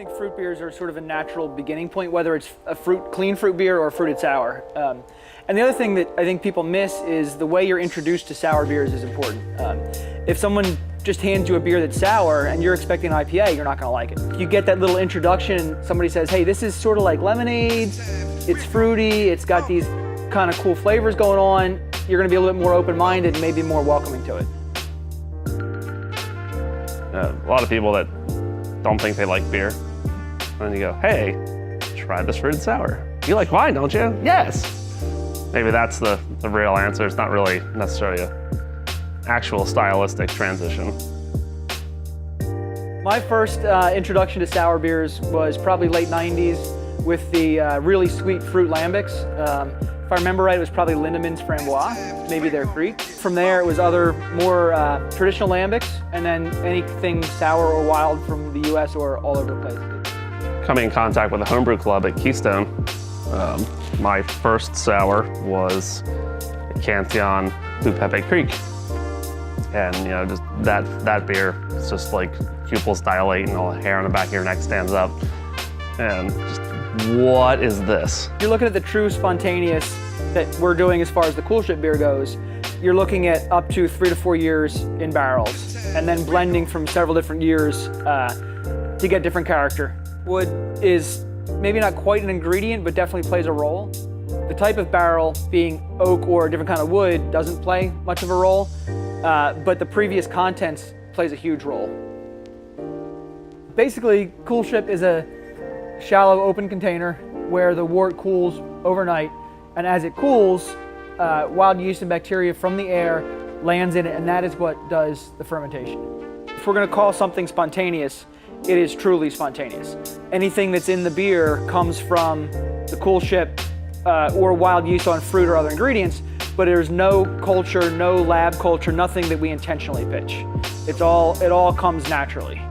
I think fruit beers are sort of a natural beginning point, whether it's a clean fruit beer or a fruited sour. And the other thing that I think people miss is the way you're introduced to sour beers is important. If someone just hands you a beer that's sour and you're expecting an IPA, you're not gonna like it. If you get that little introduction, somebody says, hey, this is sort of like lemonade, it's fruity, it's got these kind of cool flavors going on, you're gonna be a little bit more open-minded and maybe more welcoming to it. A lot of people that don't think they like beer, and then you go, hey, try this fruited sour. You like wine, don't you? Yes. Maybe that's the real answer. It's not really necessarily an actual stylistic transition. My first introduction to sour beers was probably late 90s with the really sweet fruit lambics. If I remember right, it was probably Lindemann's Framboise, maybe their Creek. From there, it was other more traditional lambics, and then anything sour or wild from the US or all over the place. Coming in contact with the homebrew club at Keystone, my first sour was Cantillon Blue Pepe Creek. And you know, just that beer, it's just like pupils dilate and all the hair on the back of your neck stands up. And just, what is this? You're looking at the true spontaneous that we're doing as far as the coolship beer goes. You're looking at up to 3 to 4 years in barrels, and then blending from several different years to get different character. Wood is maybe not quite an ingredient, but definitely plays a role. The type of barrel, being oak or a different kind of wood, doesn't play much of a role, but the previous contents plays a huge role. Basically, coolship is a shallow open container where the wort cools overnight, and as it cools, wild yeast and bacteria from the air lands in it, and that is what does the fermentation. If we're going to call something spontaneous, it is truly spontaneous. Anything that's in the beer comes from the coolship or wild yeast on fruit or other ingredients, but there's no culture, no lab culture, nothing that we intentionally pitch. It all comes naturally.